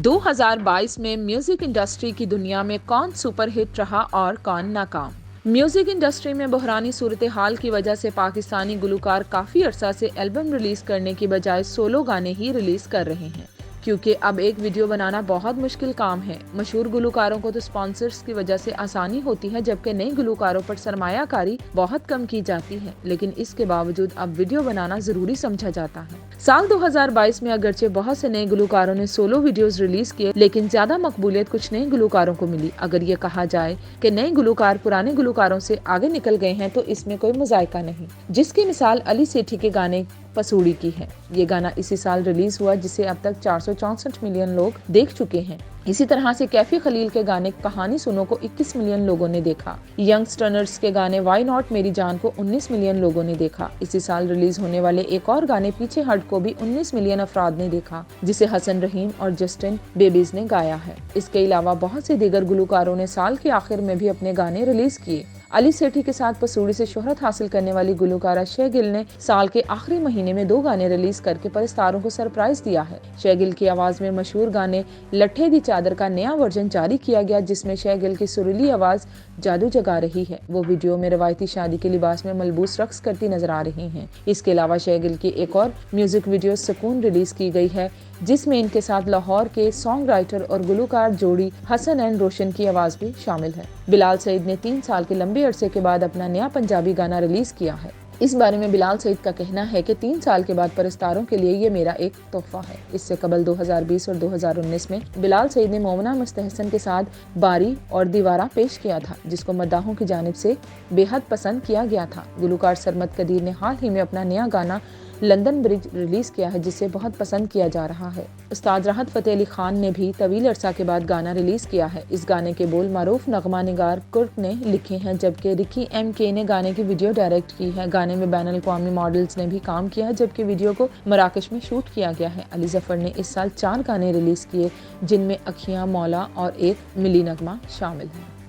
2022 में music industry की दुनिया में कौन सुपरहिट रहा और कौन नाकाम। म्यूजिक इंडस्ट्री में बहरानी सूरत हाल की वजह से पाकिस्तानी गुलकार काफी अरसा से एल्बम रिलीज करने की बजाय सोलो गाने ही रिलीज कर रहे हैं, क्योंकि अब एक वीडियो बनाना बहुत मुश्किल काम है। मशहूर गुलकारों को तो स्पॉन्सर्स की वजह से आसानी होती है, जबकि नए गुलकारों पर सरमायाकारी बहुत कम की जाती है, लेकिन इसके बावजूद अब वीडियो बनाना जरूरी समझा जाता है। साल 2022 में अगरचे बहुत से नए गुलकारों ने सोलो वीडियोस रिलीज किए, लेकिन ज्यादा मकबूलियत कुछ नए गुलकारों को मिली। अगर ये कहा जाए कि नए गुलकार पुराने गुलकारों से आगे निकल गए हैं तो इसमें कोई मुजायका नहीं, जिसकी मिसाल अली सेठी के गाने पसूड़ी की है। ये गाना इसी साल रिलीज हुआ, जिसे अब तक 464 मिलियन लोग देख चुके हैं। इसी तरह से कैफी खलील के गाने कहानी सुनो को 21 मिलियन लोगों ने देखा। यंगस्टर्स के गाने व्हाई नॉट मेरी जान को 19 मिलियन लोगों ने देखा। इसी साल रिलीज होने वाले एक और गाने पीछे हट को भी 19 मिलियन अफराद ने देखा, जिसे हसन रहीम और जस्टिन बेबीज ने गाया है। इसके अलावा बहुत से दीगर गुलकारों ने साल के आखिर में भी अपने गाने रिलीज किए। अली सेठी के साथ पसूड़ी से शोहरत हासिल करने वाली गुलकारा शेगिल ने साल के आखिरी महीने में 2 गाने रिलीज करके परस्तारों को सरप्राइज दिया है। शेगिल की आवाज में मशहूर गाने लट्ठे दी चादर का नया वर्जन जारी किया गया, जिसमें शेगिल की सुरीली आवाज जादू जगा रही है। वो वीडियो में रवायती शादी के लिबास में मलबूस रक्स करती नजर आ रही हैं। इसके अलावा शेगिल की एक और म्यूजिक वीडियो सुकून रिलीज की गई है, जिसमें इनके साथ लाहौर के सॉन्ग राइटर और गुलकार जोड़ी हसन एंड रोशन की आवाज भी शामिल है। बिलाल सईद ने 3 साल के लंबे अरसे के बाद अपना नया पंजाबी गाना रिलीज किया है। इस बारे में बिलाल सईद का कहना है कि 3 साल के बाद परस्तारों के लिए ये मेरा एक तोहफा है। इससे कबल 2020 और 2019 में बिलाल सईद ने मोमना मुस्तहसन के साथ बारी और दीवारा पेश किया था, जिसको मद्दाहों की जानिब से बेहद पसंद किया गया था। गुलकार सरमद कदीर ने हाल ही में अपना नया गाना लंदन ब्रिज रिलीज किया है, जिसे बहुत पसंद किया जा रहा है। उस्ताद राहत फतेह अली खान ने भी तवील अरसा के बाद गाना रिलीज किया है। इस गाने के बोल मारूफ नगमा निगार कुर्क ने लिखे हैं, जबकि रिकी MK ने गाने की वीडियो डायरेक्ट की है। गाने में बैनुल अक़वामी मॉडल्स ने भी काम किया है, जबकि वीडियो को मराकश में शूट किया गया है। अली जफर ने इस साल 4 गाने रिलीज किए, जिनमें अखियां, मौला और एक मिली नगमा शामिल है।